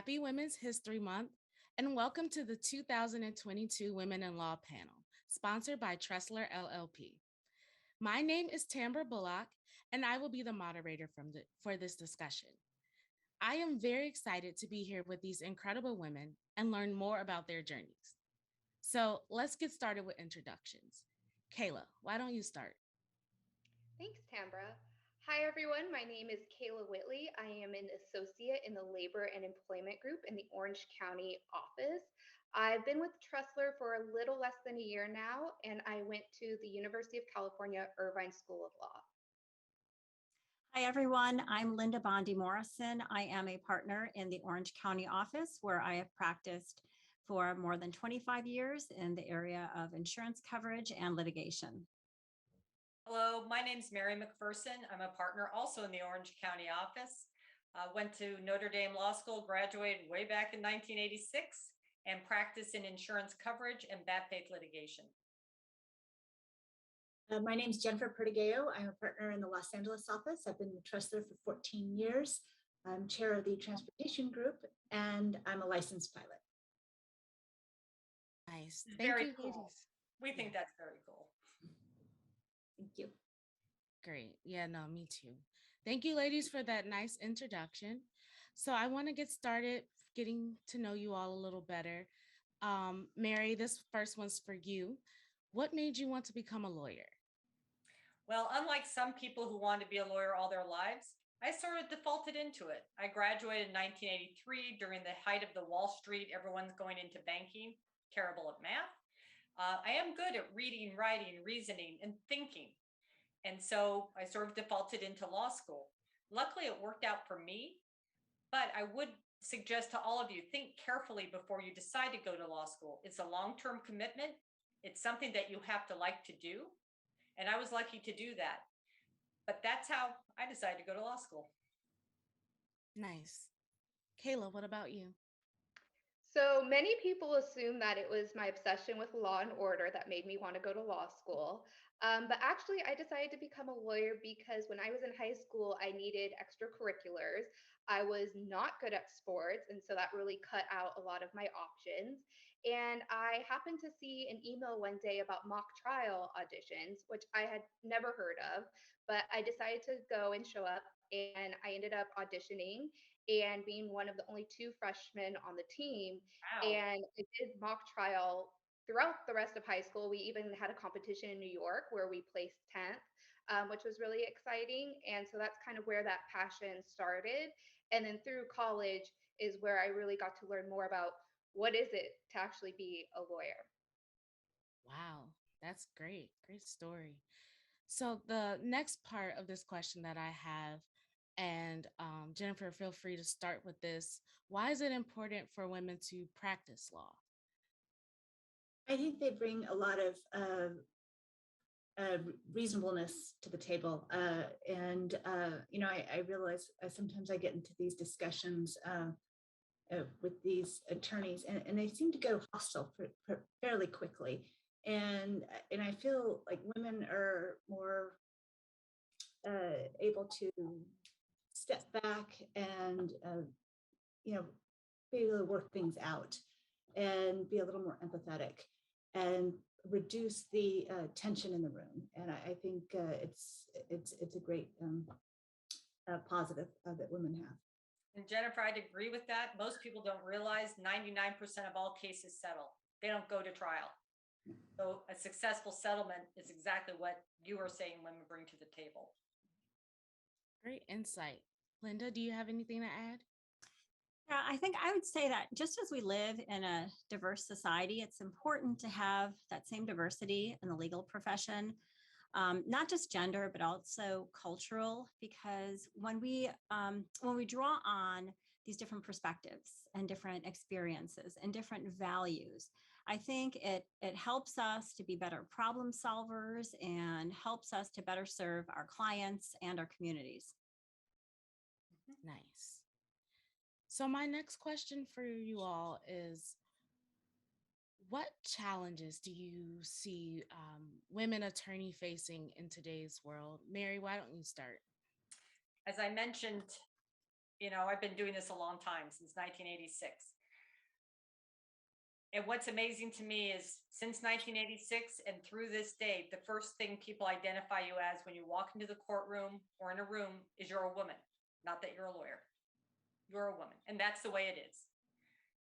Happy Women's History Month, and welcome to the 2022 Women in Law panel, sponsored by Tressler LLP. My name is Tambra Bullock, and I will be the moderator for this discussion. I am very excited to be here with these incredible women and learn more about their journeys. So let's get started with introductions. Cayla, why don't you start? Thanks, Tambra. Hi, everyone. My name is Cayla Whitley. I am an associate in the Labor and Employment Group in the Orange County office. I've been with Tressler for a little less than a year now, and I went to the University of California, Irvine School of Law. Hi, everyone. I'm Linda Bondi Morrison. I am a partner in the Orange County office where I have practiced for more than 25 years in the area of insurance coverage and litigation. Hello, my name's Mary McPherson. I'm a partner also in the Orange County office. Went to Notre Dame Law School, graduated way back in 1986, and practiced in insurance coverage and bad faith litigation. My name is Jennifer Perdigao. I'm a partner in the Los Angeles office. I've been with Tressler for 14 years. I'm chair of the transportation group, and I'm a licensed pilot. Nice. Very cool. We think that's very cool. Thank you. Great. Yeah, no, me too. Thank you, ladies, for that nice introduction. So I want to get started getting to know you all a little better. Mary, this first one's for you. What made you want to become a lawyer? Well, unlike some people who want to be a lawyer all their lives, I sort of defaulted into it. I graduated in 1983 during the height of the Wall Street. Everyone's going into banking, terrible at math. I am good at reading, writing, reasoning, and thinking. And so I sort of defaulted into law school. Luckily, it worked out for me, but I would suggest to all of you, think carefully before you decide to go to law school. It's a long-term commitment. It's something that you have to like to do. And I was lucky to do that. But that's how I decided to go to law school. Nice. Cayla, what about you? So many people assume that it was my obsession with law and order that made me want to go to law school. But actually, I decided to become a lawyer because when I was in high school, I needed extracurriculars. I was not good at sports, and so that really cut out a lot of my options. And I happened to see an email one day about mock trial auditions, which I had never heard of, but I decided to go and show up, and I ended up auditioning and being one of the only two freshmen on the team. Wow. And I did mock trial throughout the rest of high school. We even had a competition in New York where we placed 10th, which was really exciting. And so that's kind of where that passion started. And then through college is where I really got to learn more about what is it to actually be a lawyer. Wow, that's great. Great story. So the next part of this question that I have, and Jennifer, feel free to start with this. Why is it important for women to practice law? I think they bring a lot of reasonableness to the table. I realize sometimes I get into these discussions with these attorneys, and they seem to go hostile fairly quickly. And I feel like women are more able to step back and be able to work things out and be a little more empathetic and reduce the tension in the room. And I think it's a great positive that women have. And Jennifer, I'd agree with that. Most people don't realize 99% of all cases settle. They don't go to trial. So a successful settlement is exactly what you were saying women bring to the table. Great insight. Linda, do you have anything to add? Yeah, I think I would say that just as we live in a diverse society, it's important to have that same diversity in the legal profession, not just gender, but also cultural, because when we draw on these different perspectives and different experiences and different values, I think it helps us to be better problem solvers and helps us to better serve our clients and our communities. Nice. So my next question for you all is, what challenges do you see women attorney facing in today's world? Mary, why don't you start? As I mentioned I've been doing this a long time, since 1986. And what's amazing to me is since 1986 and through this day, the first thing people identify you as when you walk into the courtroom or in a room is you're a woman, not that you're a lawyer. You're a woman, and that's the way it is.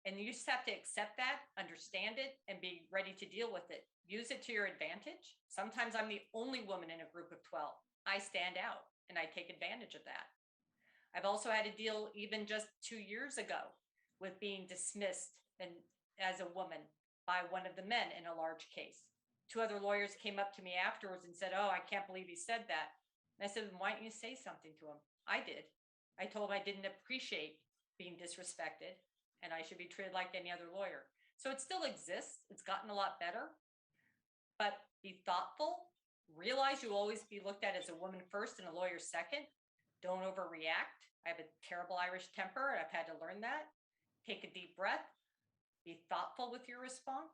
And you just have to accept that, understand it, and be ready to deal with it. Use it to your advantage. Sometimes I'm the only woman in a group of 12. I stand out, and I take advantage of that. I've also had to deal, even just 2 years ago, with being dismissed and as a woman by one of the men in a large case. 2 other lawyers came up to me afterwards and said, "Oh, I can't believe he said that." And I said, "Why didn't you say something to him?" I did. I told him I didn't appreciate being disrespected and I should be treated like any other lawyer. So it still exists. It's gotten a lot better, but be thoughtful. Realize you'll always be looked at as a woman first and a lawyer second. Don't overreact. I have a terrible Irish temper, and I've had to learn that. Take a deep breath. Be thoughtful with your response.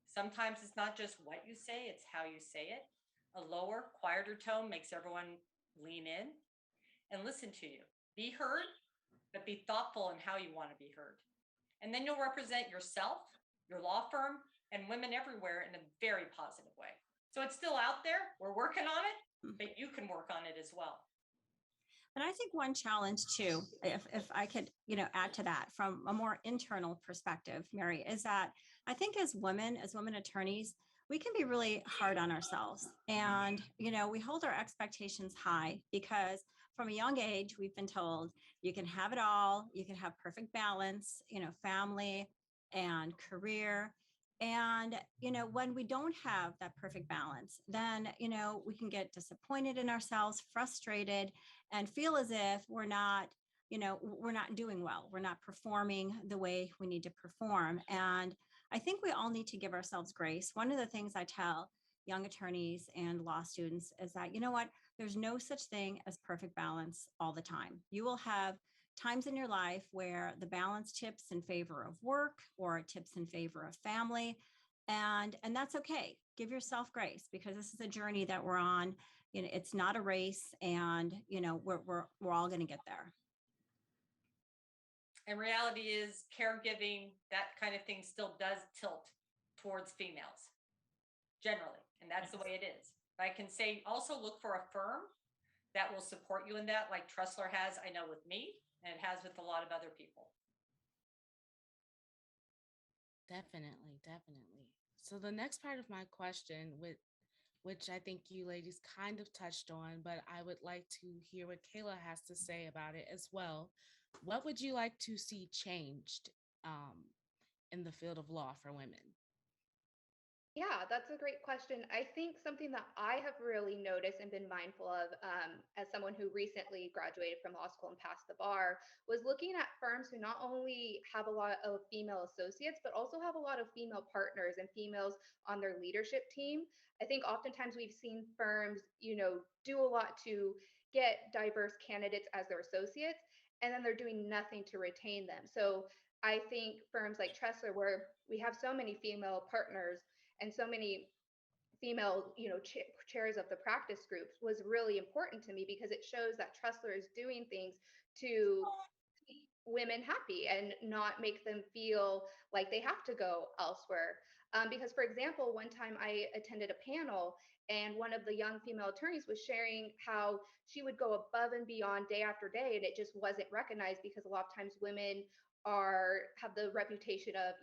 Sometimes it's not just what you say, it's how you say it. A lower, quieter tone makes everyone lean in and listen to you. Be heard, but be thoughtful in how you want to be heard. And then you'll represent yourself, your law firm, and women everywhere in a very positive way. So it's still out there. We're working on it, but you can work on it as well. And I think one challenge too, if I could, add to that from a more internal perspective, Mary, is that I think as women attorneys, we can be really hard on ourselves. And, we hold our expectations high because from a young age, we've been told you can have it all, you can have perfect balance, family and career. And, when we don't have that perfect balance, then, we can get disappointed in ourselves, frustrated, and feel as if we're not doing well. We're not performing the way we need to perform. And I think we all need to give ourselves grace. One of the things I tell young attorneys and law students is that, there's no such thing as perfect balance all the time. You will have times in your life where the balance tips in favor of work or it tips in favor of family. And that's okay. Give yourself grace because this is a journey that we're on. It's not a race, and we're all going to get there. And reality is caregiving, that kind of thing still does tilt towards females generally. And that's the way it is. But I can say also look for a firm that will support you in that, like Tressler has, I know, with me, and it has with a lot of other people. Definitely. So the next part of my question, which I think you ladies kind of touched on, but I would like to hear what Cayla has to say about it as well. What would you like to see changed in the field of law for women? Yeah, that's a great question. I think something that I have really noticed and been mindful of as someone who recently graduated from law school and passed the bar was looking at firms who not only have a lot of female associates, but also have a lot of female partners and females on their leadership team. I think oftentimes we've seen firms, do a lot to get diverse candidates as their associates, and then they're doing nothing to retain them. So I think firms like Tressler, where we have so many female partners, and so many female, chairs of the practice groups was really important to me because it shows that Tressler is doing things to keep women happy and not make them feel like they have to go elsewhere. Because, for example, one time I attended a panel and one of the young female attorneys was sharing how she would go above and beyond day after day, and it just wasn't recognized because a lot of times women have the reputation of,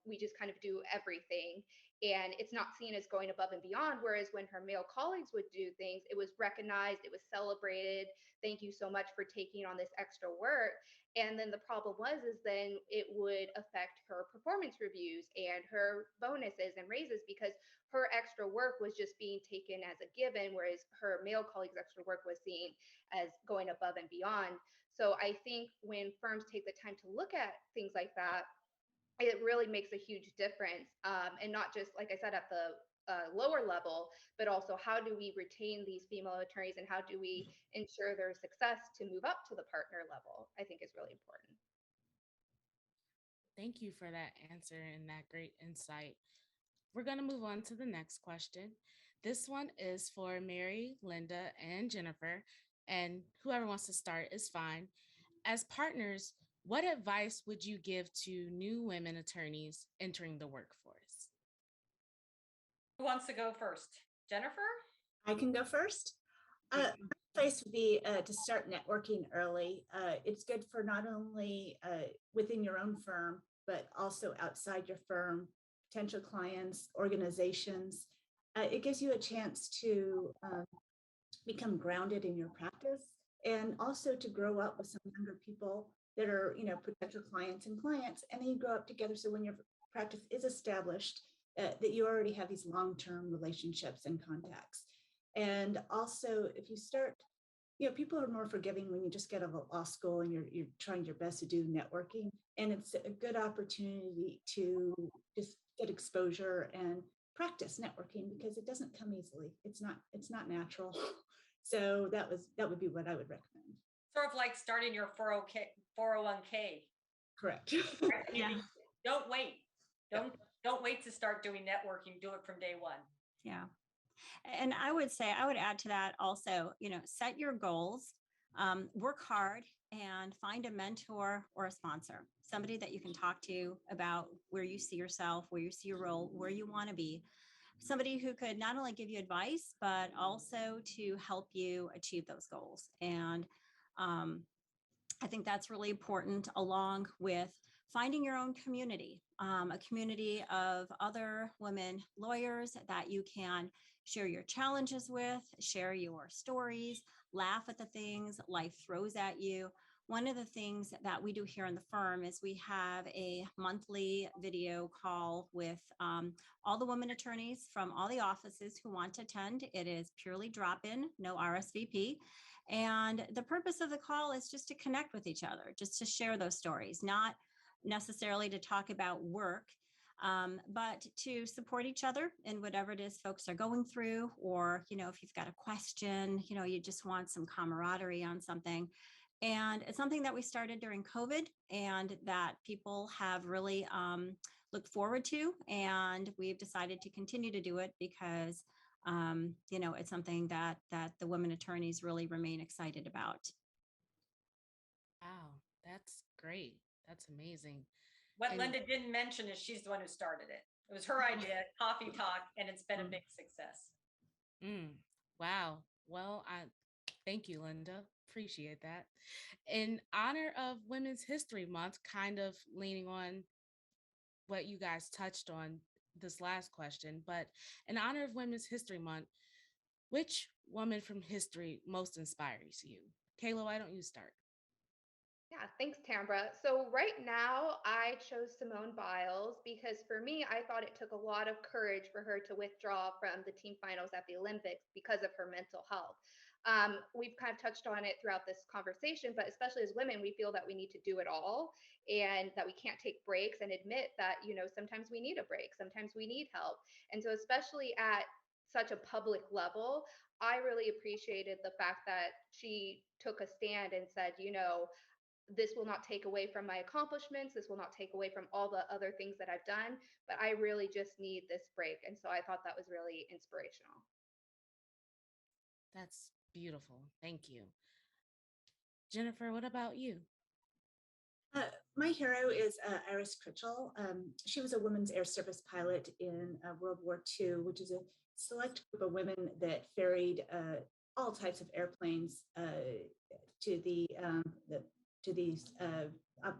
we just kind of do everything, and it's not seen as going above and beyond. Whereas when her male colleagues would do things, it was recognized, it was celebrated. Thank you so much for taking on this extra work. And then the problem is then it would affect her performance reviews and her bonuses and raises because her extra work was just being taken as a given, whereas her male colleagues' extra work was seen as going above and beyond. So I think when firms take the time to look at things like that, it really makes a huge difference. And not just, like I said, at the lower level, but also how do we retain these female attorneys and how do we ensure their success to move up to the partner level, I think is really important. Thank you for that answer and that great insight. We're going to move on to the next question. This one is for Mary, Linda, and Jennifer, and whoever wants to start is fine. As partners, what advice would you give to new women attorneys entering the workforce? Who wants to go first? Jennifer? I can go first. Yeah. My advice would be to start networking early. It's good for not only within your own firm, but also outside your firm, potential clients, organizations. It gives you a chance to become grounded in your practice and also to grow up with some younger people that are, potential clients, and then you grow up together. So when your practice is established, that you already have these long-term relationships and contacts. And also, if you start, people are more forgiving when you just get out of law school and you're trying your best to do networking. And it's a good opportunity to just get exposure and practice networking because it doesn't come easily. It's not natural. So that would be what I would recommend. Sort of like starting your 401k. Correct. Right? Yeah. Don't wait. Don't wait to start doing networking. Do it from day one. Yeah. And I would say, I would add to that also, set your goals, work hard, and find a mentor or a sponsor, somebody that you can talk to about where you see yourself, where you see your role, where you want to be. Somebody who could not only give you advice, but also to help you achieve those goals. And I think that's really important, along with finding your own community, a community of other women lawyers that you can share your challenges with, share your stories, laugh at the things life throws at you. One of the things that we do here in the firm is we have a monthly video call with all the women attorneys from all the offices who want to attend. It is purely drop-in, no RSVP. And the purpose of the call is just to connect with each other, just to share those stories, not necessarily to talk about work, but to support each other in whatever it is folks are going through. Or, if you've got a question, you just want some camaraderie on something. And it's something that we started during COVID and that people have really looked forward to. And we've decided to continue to do it because it's something that the women attorneys really remain excited about. Wow, that's great. That's amazing. What And- Linda didn't mention is she's the one who started it. It was her idea, Coffee Talk, and it's been a big success. Wow. Well, I thank you, Linda. Appreciate that. In honor of Women's History Month, kind of leaning on what you guys touched on this last question, but in honor of Women's History Month, which woman from history most inspires you? Cayla, why don't you start? Yeah, thanks, Tambra. So right now, I chose Simone Biles because for me, I thought it took a lot of courage for her to withdraw from the team finals at the Olympics because of her mental health. We've kind of touched on it throughout this conversation, but especially as women, we feel that we need to do it all and that we can't take breaks and admit that, sometimes we need a break, sometimes we need help. And so especially at such a public level, I really appreciated the fact that she took a stand and said, this will not take away from my accomplishments. This will not take away from all the other things that I've done, but I really just need this break. And so I thought that was really inspirational. That's beautiful. Thank you. Jennifer, what about you? My hero is Iris Critchell. She was a women's air service pilot in World War II, which is a select group of women that ferried all types of airplanes to these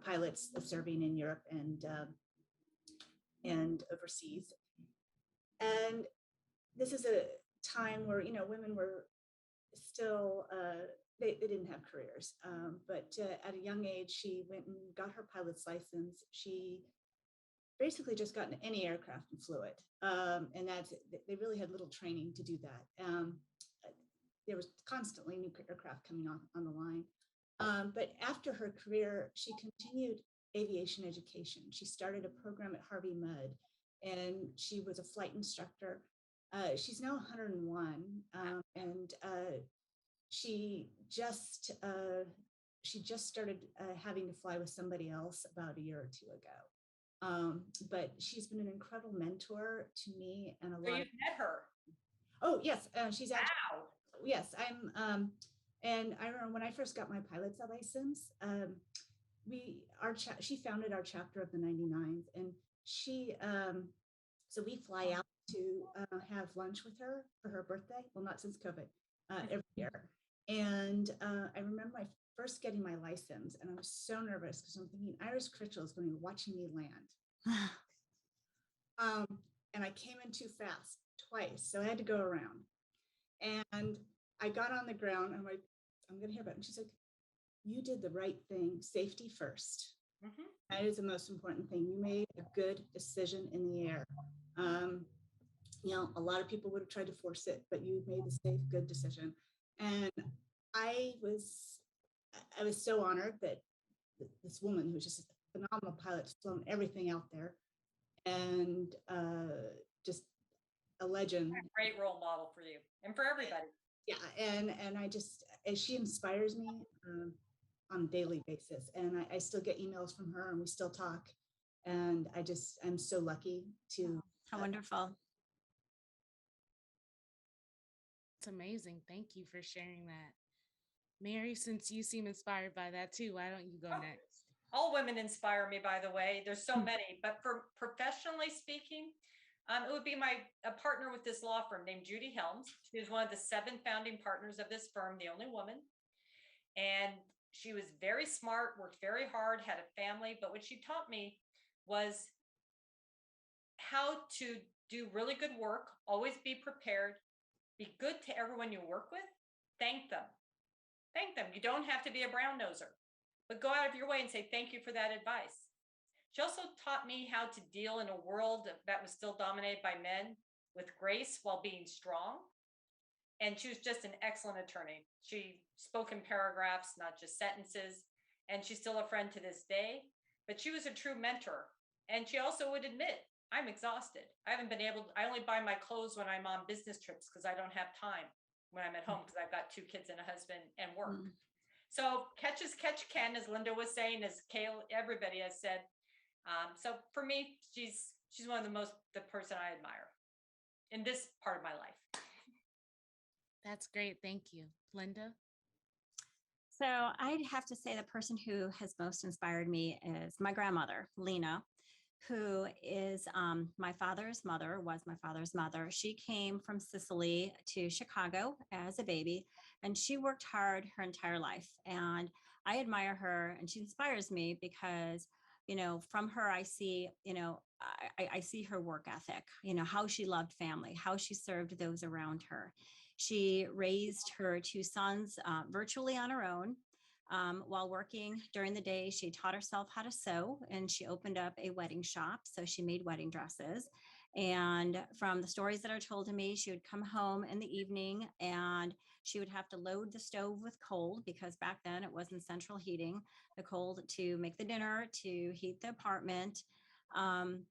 pilots serving in Europe and overseas. And this is a time where women were still they didn't have careers, but at a young age she went and got her pilot's license. She basically just got in any aircraft and flew it, and they really had little training to do that. There was constantly new aircraft coming on the line. But after her career, she continued aviation education. She started a program at Harvey Mudd, and she was a flight instructor. She's now 101, and she just started having to fly with somebody else about a year or two ago. But she's been an incredible mentor to me and a lot. So you've met her? Oh yes, she's actually. Wow. Yes, And I remember when I first got my pilot's license, she founded our chapter of the 99s, and so we fly out to have lunch with her for her birthday. Well, not since COVID, every year. And I remember my first getting my license, and I was so nervous because I'm thinking Iris Critchell is going to be watching me land. And I came in too fast twice, so I had to go around. And I got on the ground. I'm like, I'm going to hear about it. And she's like, you did the right thing. Safety first. Mm-hmm. That is the most important thing. You made a good decision in the air. A lot of people would have tried to force it, but you made the safe, good decision. And I was so honored that this woman who was just a phenomenal pilot, flown everything out there, and just a legend. A great role model for you and for everybody. Yeah, and I just, she inspires me on a daily basis, and I still get emails from her, and we still talk, and I'm so lucky to. How wonderful. It's amazing. Thank you for sharing that. Mary, since you seem inspired by that too, why don't you go next? All women inspire me, by the way. There's so many, but for professionally speaking, it would be a partner with this law firm named Judy Helms. She was one of the 7 founding partners of this firm, the only woman. And she was very smart, worked very hard, had a family. But what she taught me was how to do really good work, always be prepared, be good to everyone you work with, thank them. Thank them. You don't have to be a brown noser, but go out of your way and say thank you for that advice. She also taught me how to deal in a world that was still dominated by men with grace while being strong. And she was just an excellent attorney. She spoke in paragraphs, not just sentences. And she's still a friend to this day, but she was a true mentor. And she also would admit, I'm exhausted. I only buy my clothes when I'm on business trips because I don't have time when I'm at home because I've got 2 kids and a husband and work. So catch as catch can, as Linda was saying, as Cayla, everybody has said. So for me, she's one of the person I admire in this part of my life. That's great. Thank you. Linda? So I'd have to say the person who has most inspired me is my grandmother, Lena, who is my father's mother, was my father's mother. She came from Sicily to Chicago as a baby, and she worked hard her entire life. And I admire her, and she inspires me because, from her, I see, I see her work ethic, how she loved family, how she served those around her. She raised her 2 sons virtually on her own. While working during the day, she taught herself how to sew, and she opened up a wedding shop. So she made wedding dresses. And from the stories that are told to me, she would come home in the evening and she would have to load the stove with coal because back then it wasn't central heating, the coal to make the dinner, to heat the apartment. And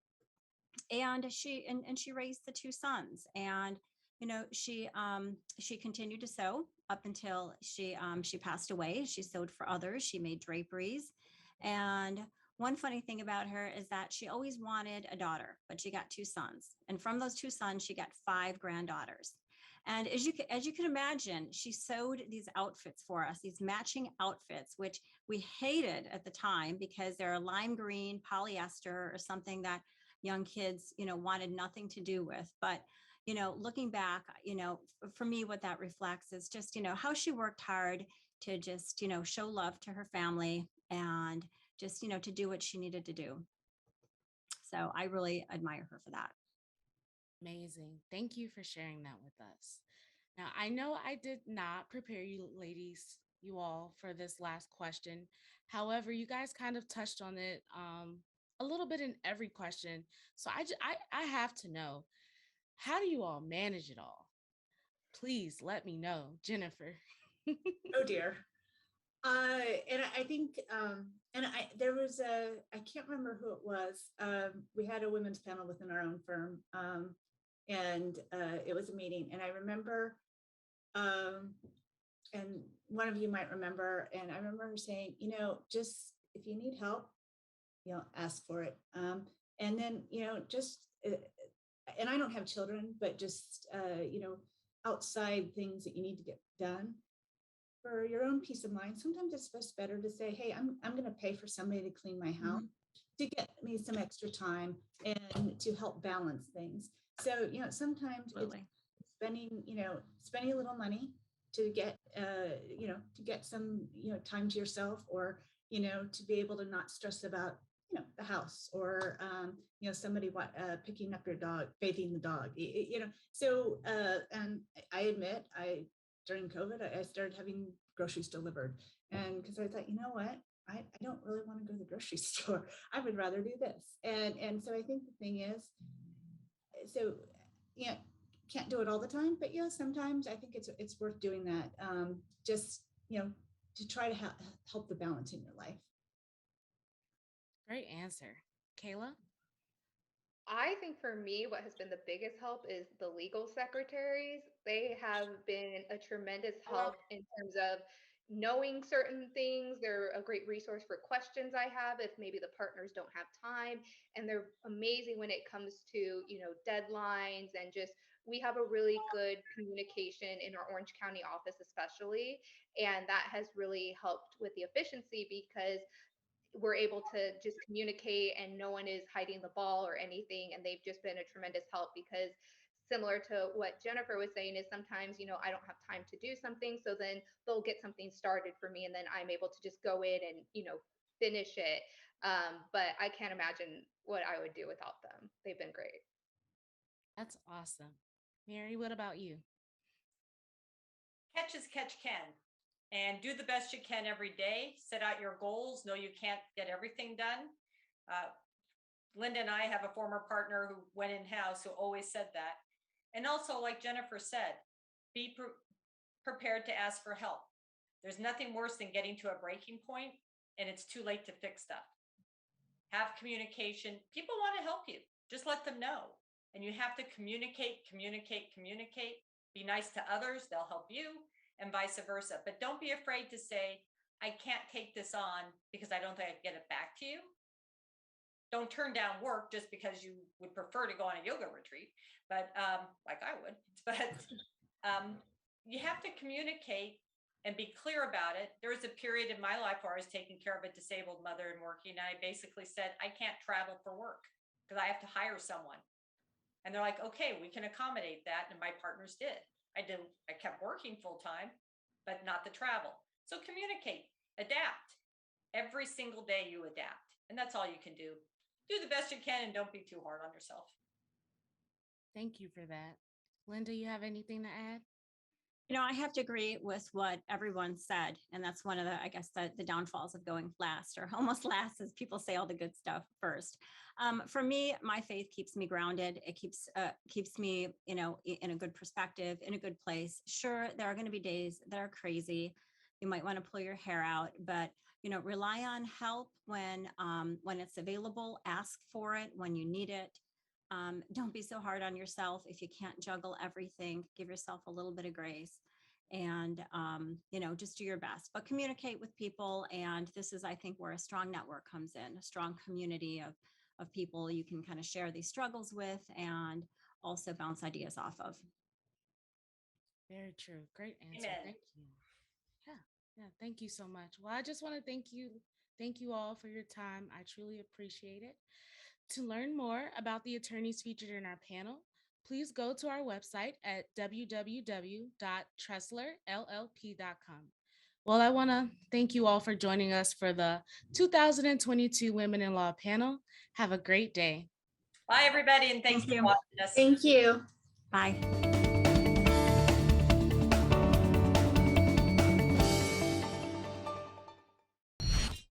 she raised the 2 sons, and she continued to sew up until she passed away. She sewed for others. She made draperies. And one funny thing about her is that she always wanted a daughter, but she got 2 sons. And from those 2 sons, she got 5 granddaughters. And as you can imagine, she sewed these outfits for us, these matching outfits, which we hated at the time because they're lime green polyester or something that young kids, wanted nothing to do with. But looking back, for me, what that reflects is just, how she worked hard to just, show love to her family and just, to do what she needed to do. So I really admire her for that. Amazing. Thank you for sharing that with us. Now, I know I did not prepare you ladies, you all, for this last question. However, you guys kind of touched on it a little bit in every question. So I have to know, how do you all manage it all? Please let me know, Jennifer. Oh dear. And I think, there was I can't remember who it was. We had a women's panel within our own firm, and it was a meeting. And I remember, and one of you might remember, and I remember her saying, just if you need help, ask for it. And then, just, and I don't have children, but just, outside things that you need to get done, for your own peace of mind, sometimes it's just better to say, hey, I'm going to pay for somebody to clean my house to get me some extra time and to help balance things. So, sometimes Absolutely. it's spending a little money to get, to get some, time to yourself, or, to be able to not stress about, the house, or, somebody picking up your dog, bathing the dog, So, and I admit, during COVID, I started having groceries delivered, and because I thought, you know what, I don't really want to go to the grocery store. I would rather do this. And so I think the thing is, so can't do it all the time, but sometimes I think it's worth doing that. Just, to try to help the balance in your life. Great answer. Cayla? I think for me, what has been the biggest help is the legal secretaries. They have been a tremendous help in terms of knowing certain things. They're a great resource for questions I have if maybe the partners don't have time. And they're amazing when it comes to, deadlines, and just we have a really good communication in our Orange County office, especially. And that has really helped with the efficiency, because we're able to just communicate and no one is hiding the ball or anything. And they've just been a tremendous help, because similar to what Jennifer was saying, is sometimes, I don't have time to do something. So then they'll get something started for me, and then I'm able to just go in and, finish it. But I can't imagine what I would do without them. They've been great. That's awesome. Mary, what about you? Catch as catch can, and do the best you can every day. Set out your goals. Know you can't get everything done. Linda and I have a former partner who went in-house who always said that. And also, like Jennifer said, be prepared to ask for help. There's nothing worse than getting to a breaking point and it's too late to fix stuff. Have communication. People want to help you. Just let them know. And you have to communicate. Be nice to others. They'll help you, and vice versa. But don't be afraid to say, I can't take this on because I don't think I can get it back to you. Don't turn down work just because you would prefer to go on a yoga retreat, but like I would. But you have to communicate and be clear about it. There was a period in my life where I was taking care of a disabled mother and working. And I basically said, I can't travel for work because I have to hire someone. And they're like, okay, we can accommodate that. And my partners did. I kept working full time, but not the travel. So communicate, adapt. Every single day you adapt. And that's all you can do. Do the best you can and don't be too hard on yourself. Thank you for that. Linda, you have anything to add? I have to agree with what everyone said. And that's one of the, I guess, the downfalls of going last, or almost last, as people say all the good stuff first. For me, my faith keeps me grounded. It keeps me, in a good perspective, in a good place. Sure, there are going to be days that are crazy. You might want to pull your hair out, but rely on help when it's available. Ask for it when you need it. Don't be so hard on yourself. If you can't juggle everything, give yourself a little bit of grace, and just do your best. But communicate with people, and this is, I think, where a strong network comes in, a strong community of people you can kind of share these struggles with, and also bounce ideas off of. Very true. Great answer. Amen. Thank you. Yeah. Thank you so much. Well, I just want to thank you all for your time. I truly appreciate it. To learn more about the attorneys featured in our panel, please go to our website at www.TresslerLLP.com. Well, I want to thank you all for joining us for the 2022 Women in Law panel. Have a great day. Bye, everybody, and thanks Thank for you. watching us. Thank you. Bye.